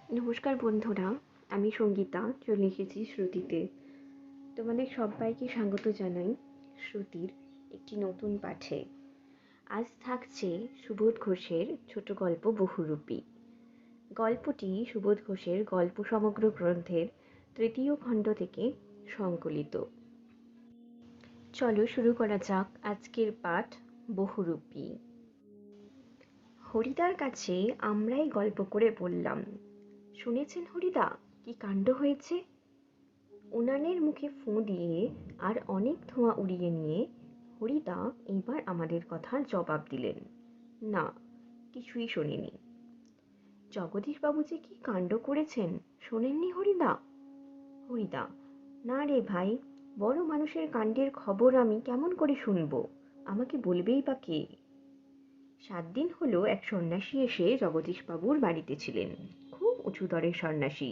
নমস্কার বন্ধুরা, আমি সঙ্গীতা চলে এসেছি শ্রুতিতে। তোমাদের সবাইকে স্বাগত জানাই শ্রুতির একটি নতুন পাঠে। আজ থাকছে সুবোধ ঘোষের ছোট গল্প বহুরূপী। গল্পটি সুবোধ ঘোষের গল্প সমগ্র গ্রন্থের তৃতীয় খণ্ড থেকে সংকলিত। চলো শুরু করা যাক আজকের পাঠ বহুরূপী। হরিদার কাছে আমরাই গল্প করে বললাম, শুনেছেন হরিদা, কি কাণ্ড হয়েছে? উনানের মুখে ফুঁ দিয়ে আর অনেক ধোঁয়া উড়িয়ে নিয়ে হরিদা এইবার আমাদের কথার জবাব দিলেন, না, কিছুই শোনেনি। জগদীশবাবু যে কি কাণ্ড করেছেন শোনেননি হরিদা? হরিদা, না রে ভাই, বড় মানুষের কাণ্ডের খবর আমি কেমন করে শুনবো? আমাকে বলবেই বা কে? 7 দিন হলো এক সন্ন্যাসী এসে জগদীশবাবুর বাড়িতে ছিলেন। খুব উঁচু দরের সন্ন্যাসী,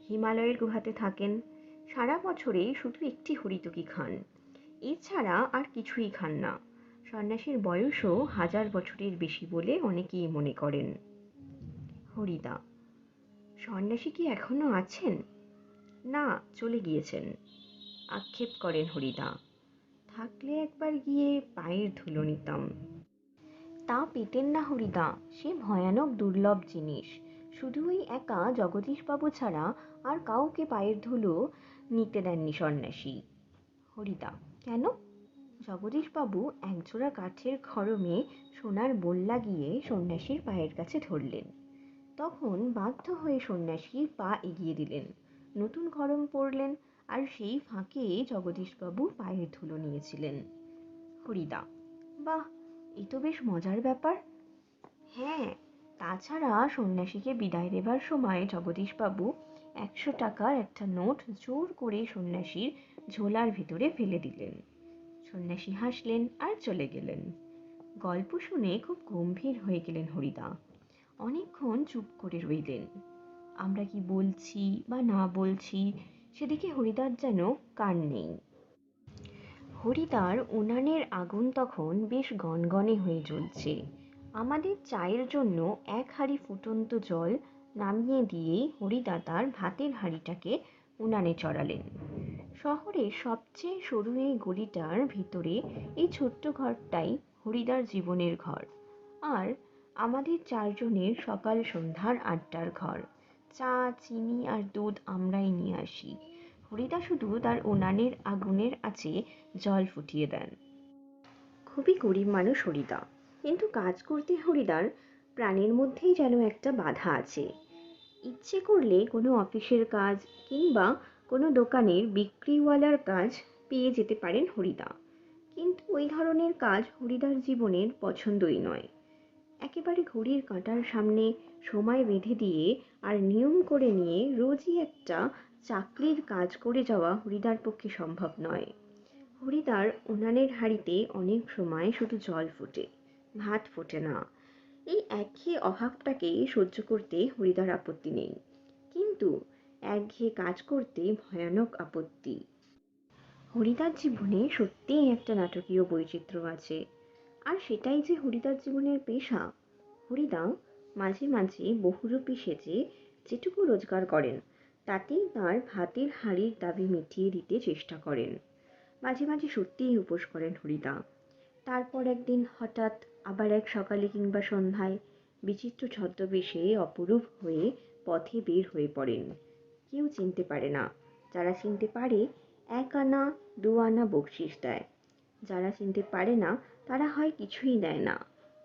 হিমালয়ের গুহাতে থাকেন। সারা বছরে শুধু একটি হরিতকি খান, এছাড়া আর কিছুই খান না। সন্ন্যাসীর বয়সও 1000 বছরের বেশি বলে অনেকেই মনে করেন। হরিদা, সন্ন্যাসী কি এখনো আছেন? না, চলে গিয়েছেন। আক্ষেপ করেন হরিদা, থাকলে একবার গিয়ে পায়ের ধুলো নিতাম। তা পেতেন না হরিদা, সে ভয়ানক দুর্লভ জিনিস। শুধু ওই একা জগদীশবাবু ছাড়া আর কাউকে পায়ের ধুলো নিতে দেননি সন্ন্যাসী। হরিদা, কেন? জগদীশবাবু একজোড়া কাঠের খড়মে সোনার বোল লাগিয়ে সন্ন্যাসীর পায়ের কাছে ধরলেন। তখন বাধ্য হয়ে সন্ন্যাসী পা এগিয়ে দিলেন, নতুন খড়ম পরলেন, আর সেই ফাঁকে জগদীশবাবু পায়ের ধুলো নিয়েছিলেন। হরিদা, বাহ, এ তো বেশ মজার ব্যাপার। হ্যাঁ, তাছাড়া সন্ন্যাসীকে বিদায় দেবার সময় জগদীশবাবু 100 টাকার একটা নোট জোর করে সন্ন্যাসীর ঝোলার ভিতরে ফেলে দিলেন। সন্ন্যাসী হাসলেন আর চলে গেলেন। গল্প শুনে খুব গম্ভীর হয়ে গেলেন হরিদা। অনেকক্ষণ চুপ করে রইলেন। আমরা কি বলছি বা না বলছি সেদিকে হরিদার যেন কান নেই। হরিদার উনানের আগুন তখন বেশ গনগনে হয়ে জ্বলছে। আমাদের চায়ের জন্য 1 হাঁড়ি ফুটন্ত জল নামিয়ে দিয়েই হরিদা তার ভাতের হাঁড়িটাকে উনানে চড়ালেন। শহরের সবচেয়ে সরু এই গলিটার ভিতরে এই ছোট্ট ঘরটাই হরিদার জীবনের ঘর, আর আমাদের 4 জনের সকাল সন্ধ্যার আড্ডার ঘর। চা, চিনি আর দুধ আমরাই নিয়ে আসি। হরিদা শুধু তার উনানের আগুনের আঁচে জল ফুটিয়ে দেন। খুবই গরিব মানুষ হরিদা, কিন্তু কাজ করতে হরিদার প্রাণের মধ্যেই যেন একটা বাধা আছে। ইচ্ছে করলে কোনো অফিসের কাজ কিংবা কোনো দোকানের বিক্রিওয়ালার কাজ পেয়ে যেতে পারেন হরিদা, কিন্তু ওই ধরনের কাজ হরিদার জীবনের পছন্দই নয়। একেবারে ঘড়ির কাঁটার সামনে সময় বেঁধে দিয়ে আর নিয়ম করে নিয়ে রোজই একটা চাকরির কাজ করে যাওয়া হরিদার পক্ষে সম্ভব নয়। হরিদার উনানের হাঁড়িতে অনেক সময় শুধু জল ফোটে, ভাত ফোটে না। এই একঘেয়ে অভাবটাকে সহ্য করতে হরিদার আপত্তি নেই, কিন্তু একঘেয়ে কাজ করতে ভয়ানক আপত্তি। হরিদার জীবনে সত্যিই একটা নাটকীয় বৈচিত্র্য আছে, আর সেটাই যে হরিদার জীবনের পেশা। হরিদা মাঝে মাঝে বহুরূপী সেজে যেটুকু রোজগার করেন তাতেই তার ভাতের হাঁড়ির দাবি মিটিয়ে দিতে চেষ্টা করেন। মাঝে মাঝে সত্যিই উপোস করেন হরিদা। তারপর একদিন হঠাৎ আবার এক সকালে কিংবা সন্ধ্যায় বিচিত্র ছদ্মবেশে অপরূপ হয়ে পথে বের হয়ে পড়েন। কেউ চিনতে পারে না। যারা চিনতে পারে 1 আনা 2 আনা বকশিশ দেয়। যারা চিনতে পারে না তারা হয় কিছুই দেয় না,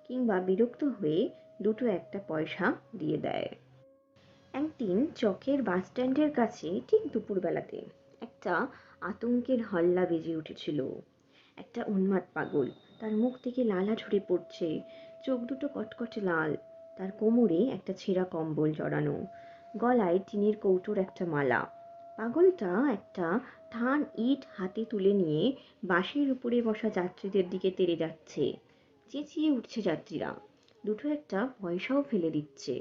কিংবা বিরক্ত হয়ে 2-1 পয়সা দিয়ে দেয়। একদিন চকের বাসস্ট্যান্ডের কাছে ঠিক দুপুরবেলাতে একটা আতঙ্কের হল্লা বেজে উঠেছিল। একটা উন্মাদ পাগল, তার মুখ থেকে লালা ঝরে পড়ছে, চোখ দুটো কটকটে লাল, তার কোমরে একটা ছেঁড়া কম্বল জড়ানো, গলায় টিনের কৌটোর একটা মালা। পাগলটা একটা ঠান ইট হাতে তুলে নিয়ে বাসের উপরে বসা যাত্রীদের দিকে তেড়ে যাচ্ছে। চেঁচিয়ে উঠছে যাত্রীরা, 2-1 পয়সাও ফেলে দিচ্ছে।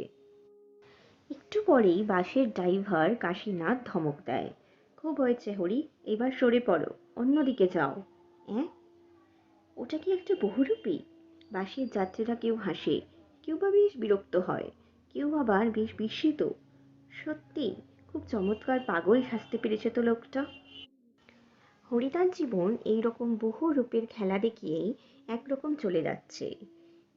একটু পরেই বাসের ড্রাইভার কাশীনাথ ধমক দেয়, খুব হয়েছে হরি, এবার সরে পড়ো, অন্যদিকে যাও। অ্যাঁ, ওটা কি একটা বহুরূপী? বাসের যাত্রীরা কেউ হাসে, কেউ বা বেশ বিরক্ত হয়, কেউ আবার বেশ বিস্মিত। সত্যি খুব চমৎকার পাগল সাজতে পেরেছে তো লোকটা। হরিদার জীবন এইরকম বহু রূপের খেলা দেখিয়েই একরকম চলে যাচ্ছে।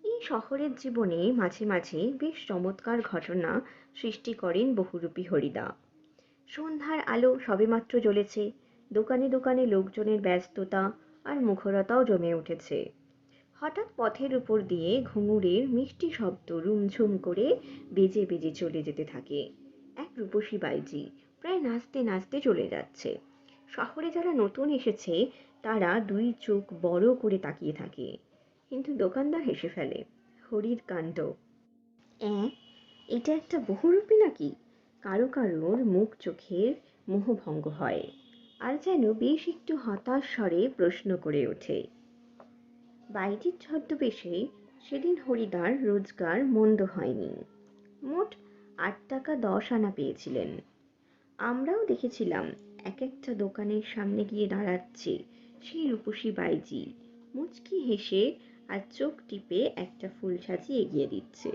এই শহরের জীবনে মাঝে মাঝে বেশ চমৎকার ঘটনা সৃষ্টি করেন বহুরূপী হরিদা। সন্ধ্যার আলো সবেমাত্র জ্বলেছে, দোকানে দোকানে লোকজনের ব্যস্ততা আর মুখরতাও জমে উঠেছে। হঠাৎ পথের উপর দিয়ে ঘুঙুরের মিষ্টি শব্দ রুমঝুম করে বেজে বেজে চলে যেতে থাকে। এক রূপসী বাইজি প্রায় নাচতে নাচতে চলে যাচ্ছে। শহরে যারা নতুন এসেছে তারা দুই চোখ বড় করে তাকিয়ে থাকে, কিন্তু দোকানদার হেসে ফেলে। হরির কাণ্ড! অ্যাঁ, এটা একটা বহুরূপী নাকি? কারো কারোর মুখ চোখের মোহভঙ্গ হয়, আর যেন বেশ একটু হতাশ স্বরে প্রশ্ন করে ওঠে। বাইজির ছদ্মবেশে সেদিন হরিদার রোজগার মন্দ হয়নি। মোট 8 টাকা 10 আনা পেয়েছিলেন। আমরাও দেখেছিলাম এক একটা দোকানের সামনে গিয়ে দাঁড়াচ্ছে সেই রূপসী বাইজি, মুচকি হেসে আর চোখ টিপে একটা ফুল সাজিয়ে এগিয়ে দিচ্ছে।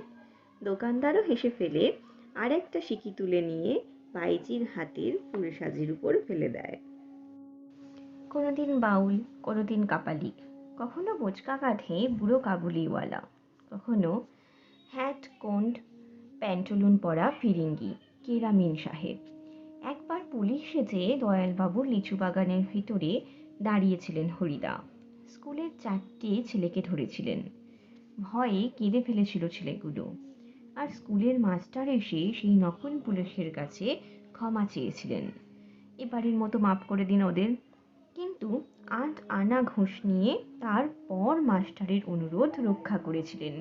দোকানদারও হেসে ফেলে আর একটা সিকি তুলে নিয়ে বাইজির হাতের ফুল সাজির উপর ফেলে দেয়। কোনোদিন বাউল, কোনোদিন কাপালিক, কখনো বোঁচকা কাঁধে বুড়ো কাবুলিওয়ালা, কখনো হ্যাট কোন্ড প্যান্টুলুন পরা ফিরিঙ্গি কেরামিন সাহেব। একবার পুলিশ সেজে দয়ালবাবুর লিচু বাগানের ভিতরে দাঁড়িয়েছিলেন হরিদা। স্কুলের 4টে ছেলেকে ধরেছিলেন। ভয়ে কেঁদে ফেলেছিল ছেলেগুলো, আর স্কুলের মাস্টার এসে সেই নকল পুলিশের কাছে ক্ষমা চেয়েছিলেন, এবারের মতো মাফ করে দিন ওদের। কিন্তু 8 আনা ঘুষ নিয়ে তারপর মাস্টারের অনুরোধ রক্ষা করেছিলেন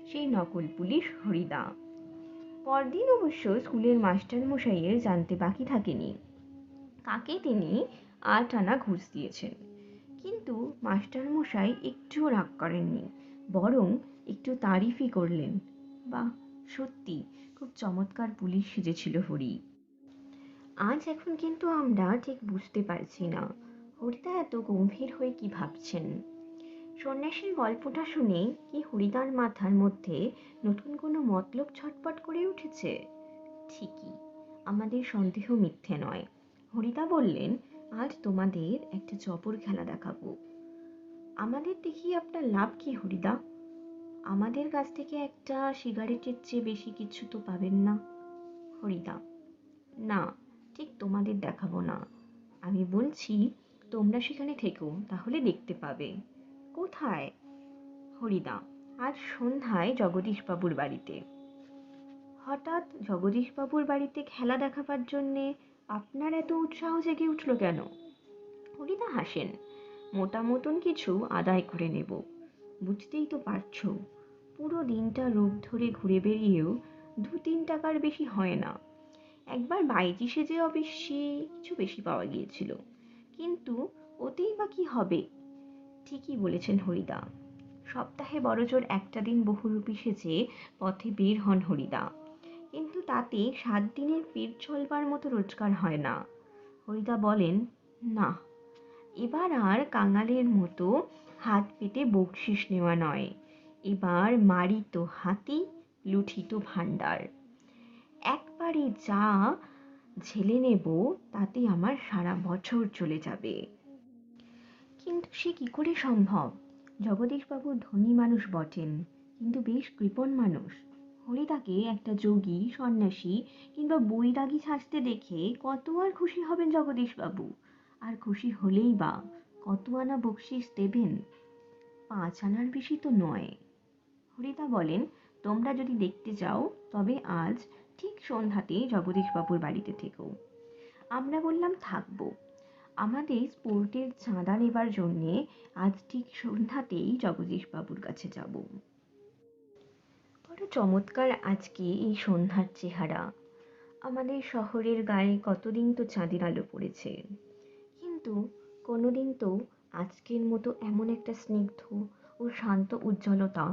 সেই নকল পুলিশ হরিদা। পরদিন অবশ্য স্কুলের মাস্টার মশাইয়ের জানতে বাকি থাকেনি কাকে তিনি 8 আনা ঘুষ দিয়েছেন। কিন্তু মাস্টার মশাই একটুও রাগ করেননি, বরং একটু তারিফই করলেন। বাহ, সত্যি খুব চমৎকার পুলিশ সেজেছিল হরি। আজ এখন কিন্তু আমরা ঠিক বুঝতে পারছি না হরিদা এত গম্ভীর হয়ে কি ভাবছেন। সন্ন্যাসীর গল্পটা শুনে কি হরিদার মাথার মধ্যে নতুন কোনো মতলব ছটপট করে উঠেছে? ঠিকই, আমাদের সন্দেহ মিথ্যে নয়। হরিদা বললেন, আজ তোমাদের একটা চপর খেলা দেখাবো। আমাদের দেখিয়ে আপনার লাভ কি হরিদা? আমাদের কাছ থেকে একটা সিগারেটের চেয়ে বেশি কিছু তো পাবেন না। হরিদা: না, ঠিক তোমাদের দেখাবো না। আমি বলছি তোমরা সেখানে থেকো, তাহলে দেখতে পাবে। কোথায়? হরিদা: আজ সন্ধ্যায় জগদীশবাবুর বাড়িতে। হঠাৎ জগদীশবাবুর বাড়িতে খেলা দেখাবার জন্যে আপনার এত উৎসাহ জেগে উঠল কেন? হরিদা হাসেন। মোটা মতন কিছু আদায় করে নেব। বুঝতেই তো পারছো, পুরো দিনটা রোগ ধরে ঘুরে বেরিয়েও 2-3 টাকার বেশি হয় না। একবার বাইজি সেজে অবশ্যই কিছু বেশি পাওয়া গিয়েছিল, কিন্তু ওতেই বা কি হবে? ঠিকই বলেছেন হরিদা। সপ্তাহে বড়জোর একটা দিন বহুরূপী সেজে পথে বের হন হরিদা, কিন্তু তাতে 7 দিনের পেট চলবার মতো রোজগার হয় না। হরিদা বলেন, না, এবার আর কাঙালের মতো হাত পেতে বকশিস নেওয়া নয়, এবার মারিত হাতি, লুঠিত ভাণ্ডার। একবারে যা ঝেলে নেব তাতে আমার সারা বছর চলে যাবে। কিন্তু সে কি করে সম্ভব? জগদীশবাবু ধনী মানুষ বটেন, কিন্তু বেশ কৃপণ মানুষ। হরিদাকে একটা যোগী, সন্ন্যাসী কিংবা বৈরাগী সাজতে দেখে কত আর খুশি হবেন জগদীশবাবু? আর খুশি হলেই বা কত আনা বকশিস দেবেন? 5 আনার বেশি তো নয়। হরিদা বলেন, তোমরা যদি দেখতে চাও তবে আজ ঠিক সন্ধ্যাতে জগদীশবাবুর বাড়িতে থেকো। আমরা বললাম থাকবো। আমাদের স্পোর্টের চাঁদা নেবার জন্যে আজ ঠিক সন্ধ্যাতেই জগদীশবাবুর কাছে যাব। বড় চমৎকার আজকে এই সন্ধ্যার চেহারা। আমাদের শহরের গায়ে কতদিন তো চাঁদের আলো পড়েছে, কিন্তু কোনোদিন তো আজকের মতো এমন একটা স্নিগ্ধ ও শান্ত উজ্জ্বলতা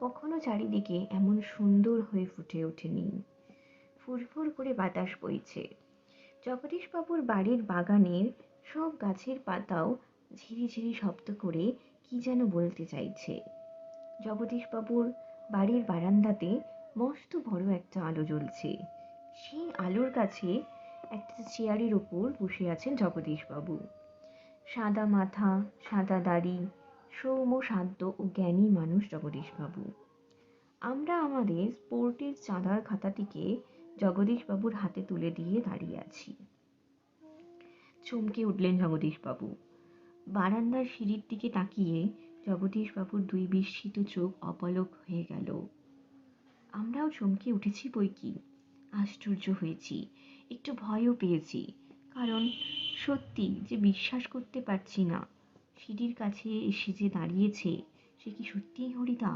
কখনো চারিদিকে এমন সুন্দর হয়ে ফুটে ওঠেনি। ফুরফুর করে বাতাস বইছে। জগদীশবাবুর বাড়ির বাগানের সব গাছের পাতাও ঝিরিঝিরি শব্দ করে কি যেন বলতে চাইছে। জগদীশবাবুর বাড়ির বারান্দাতে মস্ত বড় একটা আলো জ্বলছে, সেই আলোর কাছে একটা চেয়ারের ওপর বসে আছেন জগদীশবাবু। সাদা মাথা, সাদা দাড়ি, সৌম্য শান্ত ও জ্ঞানী মানুষ জগদীশবাবু। আমরা আমাদের স্পোর্টের চাঁদার খাতাটিকে জগদীশবাবুর হাতে তুলে দিয়ে দাঁড়িয়ে আছি। চমকে উঠলেন জগদীশবাবু। বারান্দার সিঁড়ির দিকে তাকিয়ে জগদীশবাবুর দুই বিস্মিত চোখ অপলক হয়ে গেল। আমরাও চমকে উঠেছি বৈকি, আশ্চর্য হয়েছি, একটু ভয়ও পেয়েছি। কারণ সত্যি যে বিশ্বাস করতে পারছি না, সিঁড়ির কাছে এসে যে দাঁড়িয়েছে সে কি সত্যিই হরিদা?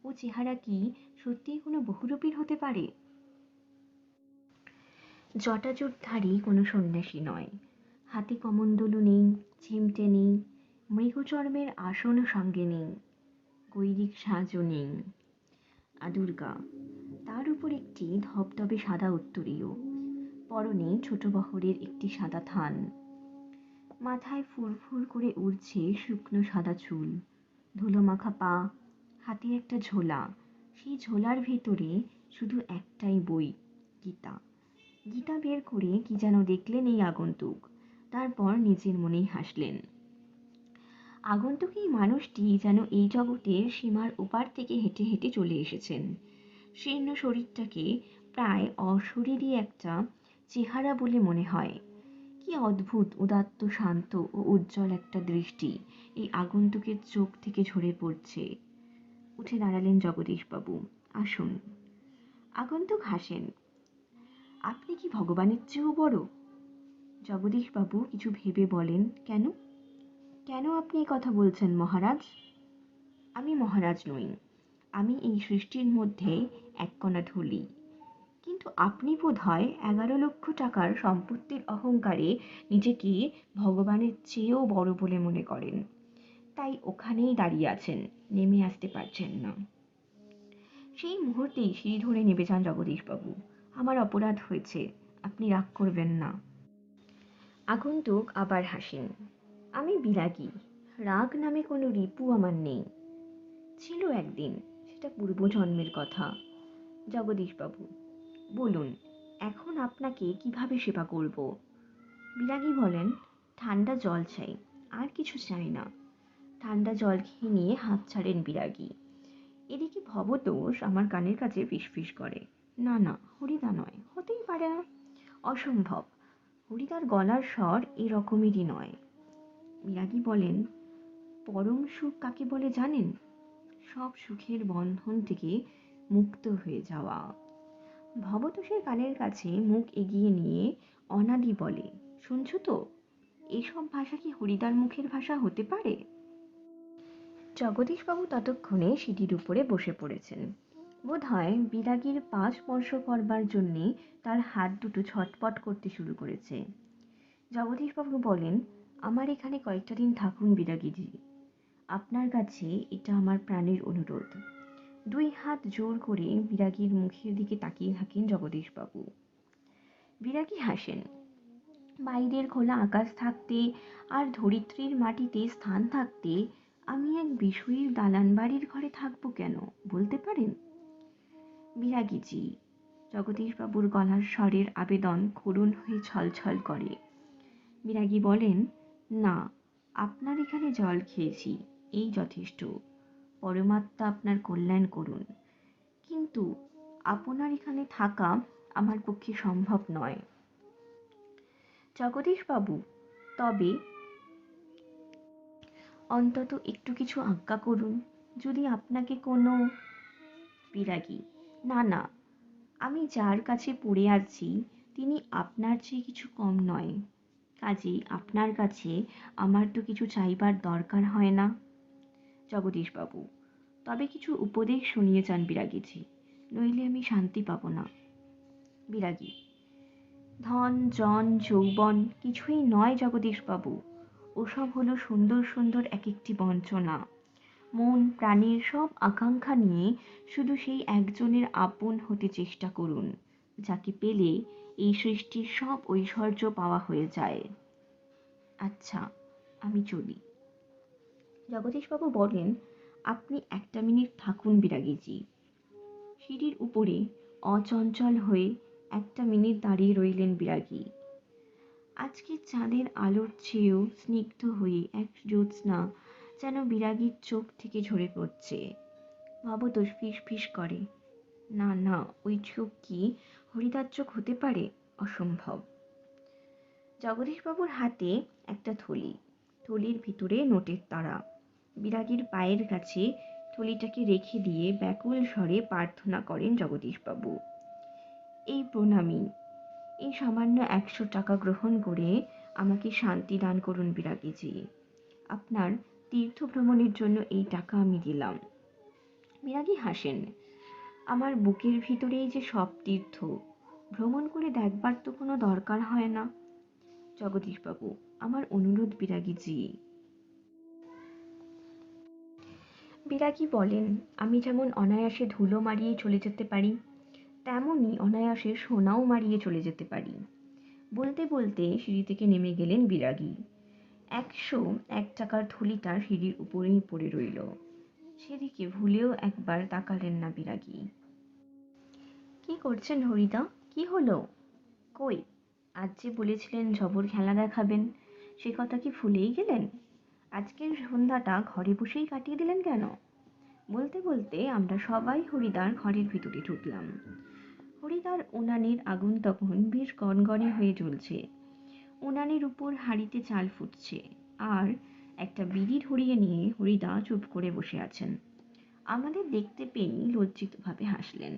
ও চেহারা কি সত্যিই কোনো বহুরূপীর হতে পারে? জটাজুটধারী কোনো সন্ন্যাসী নয়, হাতে কমণ্ডলু নেই, চিমটে নেই, মৃগচর্মের আসনও সঙ্গে নেই, গৈরিক সাজও নেই। আদুর্গা, তার উপর একটি ধবধবে সাদা উত্তরীয়, পরনে ছোট বহরের একটি সাদা থান, মাথায় ফুরফুর করে উড়ছে শুকনো সাদা চুল, ধুলোমাখা পা, হাতে একটা ঝোলা, সেই ঝোলার ভেতরে শুধু একটাই বই, গীতা। গীতা বের করে কি যেন দেখলেন এই আগন্তুক, তারপর নিজের মনেই হাসলেন। আগন্তুক এই মানুষটি যেন এই জগতের সীমার ওপার থেকে হেঁটে হেঁটে চলে এসেছেন। শীর্ণ শরীরটাকে প্রায় অশরীরী একটা চেহারা বলে মনে হয়। কি অদ্ভুত উদাত্ত, শান্ত ও উজ্জ্বল একটা দৃষ্টি এই আগন্তুকের চোখ থেকে ঝরে পড়ছে। উঠে দাঁড়ালেন জগদীশবাবু। আসুন। আগন্তুক হাসেন। আপনি কি ভগবানের চেয়েও বড়? জগদীশবাবু কিছু ভেবে বলেন, কেন? কেন আপনি এই কথা বলছেন মহারাজ? আমি মহারাজ নই, আমি এই সৃষ্টির মধ্যে এক কণা ধুলি। কিন্তু আপনি বোধহয় 11 লক্ষ টাকার সম্পত্তির অহংকারে নিজেকে ভগবানের চেয়েও বড় বলে মনে করেন, তাই ওখানেই দাঁড়িয়ে আছেন, নেমে আসতে পারছেন না। সেই মুহূর্তেই সিঁড়ি ধরে নেমে যান জগদীশবাবু। আমার অপরাধ হয়েছে, আপনি রাগ করবেন না। আগন্তুক আবার হাসেন। আমি বিরাগী, রাগ নামে কোনো রিপু আমার নেই। ছিল একদিন, সেটা পূর্বজন্মের কথা। জগদীশবাবু, বলুন এখন আপনাকে কিভাবে সেবা করব? বিরাগী বলেন, ঠান্ডা জল চাই, আর কিছু চাই না। ঠান্ডা জল খেয়ে নিয়ে হাত ছাড়েন বিরাগী। এদিকে ভবতোষ আমার কানের কাছে ফিসফিস করে, না না, হরিদা নয়, হতেই পারে না, অসম্ভব, হরিদার গলার স্বর এরকমেরই নয়। বিরাগী বলেন, পরম সুখ কাকে বলে জানেন? সব সুখের বন্ধন থেকে মুক্ত হয়ে যাওয়া। ভবতোষের কানের কাছে মুখ এগিয়ে নিয়ে অনাদি বলে, শুনছো তো? এসব ভাষা কি হরিদার মুখের ভাষা হতে পারে? জগদীশবাবু ততক্ষণে সিঁড়ির উপরে বসে পড়েছেন। বোধ হয় বিরাগীর পা স্পর্শ করবার জন্যে তার হাত দুটো ছটপট করতে শুরু করেছে। জগদীশবাবু বলেন, আমার এখানে কয়েকটা দিন থাকুন বিরাগীজি, আপনার কাছে এটা আমার প্রাণের অনুরোধ। দুই হাত জোর করে বিরাগীর মুখের দিকে তাকিয়ে থাকেন জগদীশবাবু। বিরাগী হাসেন। বাইরের খোলা আকাশ থাকতে আর ধরিত্রীর মাটিতে স্থান থাকতে আমি এক বিষয়ীর দালান বাড়ির ঘরে থাকবো কেন, বলতে পারেন? বিরাগীজি, জগদীশবাবুর গলার স্বরের আবেদন করুণ হয়ে ছলছল করে। বিরাগী বলেন, না, আপনার এখানে জল খেয়েছি, এই যথেষ্ট। পরমাত্মা আপনার কল্যাণ করুন, কিন্তু আপনার এখানে থাকা আমার পক্ষে সম্ভব নয়। জগদীশবাবু, তবে অন্তত একটু কিছু আজ্ঞা করুন, যদি আপনাকে কোনো। বিরাগী, না না, আমি যার কাছে পড়ে আছি তিনি আপনার চেয়ে কিছু কম নয়, কাজেই আপনার কাছে আমার তো কিছু চাইবার দরকার হয় না। জগদীশবাবু, তবে কিছু উপদেশ শুনিয়ে যান বিরাগীজি, নইলে আমি শান্তি পাব না। বিরাগী, ধন জন যৌবন কিছুই নয় জগদীশবাবু, ওসব হলো সুন্দর সুন্দর এক একটি বঞ্চনা। মন প্রাণের সব আকাঙ্ক্ষা নিয়ে শুধু সেই একজনের আপন হতে চেষ্টা করুন, যাকে পেলে এই সৃষ্টির সব ঐশ্বর্য পাওয়া হয়ে যায়। আচ্ছা, আমি চলি। জগদীশবাবু বলেন, আপনি একটা মিনিট থাকুন বিরাগীজি। সিঁড়ির উপরে অচঞ্চল হয়ে একটা মিনিট দাঁড়িয়ে রইলেন বিরাগী। আজকে চাঁদের আলোর চেয়েও স্নিগ্ধ হয়ে এক জ্যোৎস্না যেন বিরাগীর চোখ থেকে ঝরে পড়ছে। ভবতোষ ফিস ফিস করে, না না, ওই চোখ কি হরিদার চোখ হতে পারে? অসম্ভব। জগদীশবাবুর হাতে একটা থলি, থলির ভিতরে নোটের তাড়া। বিরাগীর পায়ের কাছে থলিটাকে রেখে দিয়ে ব্যাকুল স্বরে প্রার্থনা করেন জগদীশবাবু। এই প্রণামী, এই সামান্য 100 টাকা গ্রহণ করে আমাকে শান্তি দান করুন বিরাগীজি। আপনার তীর্থ ভ্রমণের জন্য এই টাকা আমি দিলাম। বিরাগী হাসেন। আমার বুকের ভিতরেই যে সব তীর্থ, ভ্রমণ করে দেখবার তো কোনো দরকার হয় না। জগদীশবাবু, আমার অনুরোধ বিরাগীজি। বিরাগী বলেন, আমি যেমন অনায়াসে ধুলো মারিয়ে চলে যেতে পারি, তেমনই অনায়াসে সোনাও মারিয়ে চলে যেতে পারি। বলতে বলতে সিঁড়ি থেকে নেমে গেলেন বিরাগী। 101 টাকার থলিটা সিঁড়ির উপরেই পড়ে রইল। সেদিকে ভুলেও একবার তাকালেন না বিরাগী। কি করছেন হরিদা? কি হলো? কই, আজ যে বলেছিলেন জবর খেলা দেখাবেন, সে কথা কি ভুলেই গেলেন? আজকের সন্ধ্যাটা ঘরে বসেই কাটিয়ে দিলেন কেন? বলতে বলতে আমরা সবাই হরিদার ঘরের ভিতরে ঢুকলাম। হরিদার উনানের আগুন তখন বেশ গনগনে হয়ে জ্বলছে। উনানের উপর হাঁড়িতে চাল ফুটছে, আর একটা বিড়ি ধরিয়ে নিয়ে হরিদা চুপ করে বসে আছেন। আমাদের দেখতে পেয়েই লজ্জিতভাবে হাসলেন।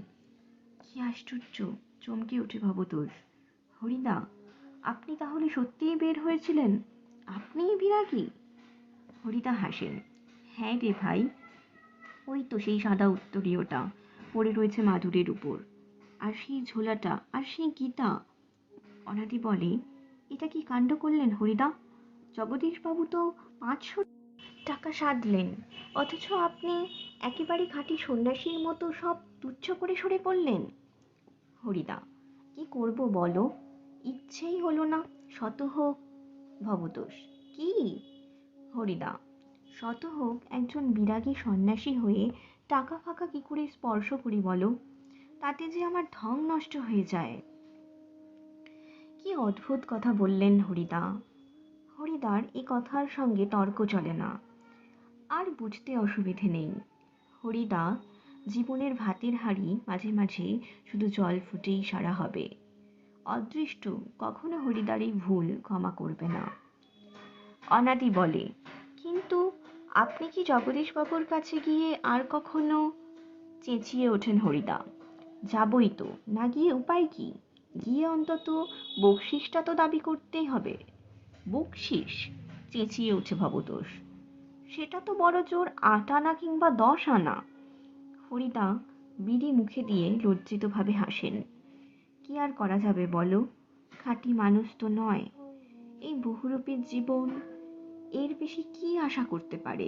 কি আশ্চর্য! চমকে উঠে ভবতোষ। হরিদা, আপনি তাহলে সত্যিই বের হয়েছিলেন? আপনিই বিরাগী? হরিদা হাসেন। হ্যাঁ রে ভাই, ওই তো সেই সাদা উত্তরীয়টা পড়ে রয়েছে মাদুরের উপর, আর সেই ঝোলাটা, আর সেই গীতা। অনাদি বলে, এটা কি কাণ্ড করলেন হরিদা? জগদীশবাবু তো 500 টাকা সাধলেন, অথচ আপনি একেবারে খাঁটি সন্ন্যাসীর মতো সব তুচ্ছ করে সরে পড়লেন। হরিদা, কি করব বলো, ইচ্ছেই হলো না। শত হোক। ভবতোষ, কি? হরিদা, শত হোক একজন বিরাগী সন্ন্যাসী হয়ে টাকা ফাঁকা কি করে স্পর্শ করি বলো? তাতে যে আমার ঢং নষ্ট হয়ে যায়। কি অদ্ভুত কথা বললেন হরিদা। হরিদার এ কথার সঙ্গে তর্ক চলে না, আর বুঝতে অসুবিধে নেই। হরিদা জীবনের ভাতের হাঁড়ি মাঝে মাঝে শুধু জল ফুটেই সারা হবে। অদৃষ্ট কখনো হরিদার এই ভুল ক্ষমা করবে না। অনাদি বলে, কিন্তু আপনি কি জগদীশবাবুর কাছে গিয়ে আর কখনো? চেঁচিয়ে ওঠেন হরিদা। যাবই তো, না গিয়ে উপায় কি? গিয়ে অন্তত বকশিসটা তো দাবি করতেই হবে। বকশিস? চেঁচিয়ে ওঠে ভবতোষ। সেটা তো বড় জোর 8 আনা কিংবা 10 আনা। হরিদা বিড়ি মুখে দিয়ে লজ্জিতভাবে হাসেন। কি আর করা যাবে বলো, খাঁটি মানুষ তো নয়। এই বহুরূপীর জীবন, এর বেশি কি আশা করতে পারে?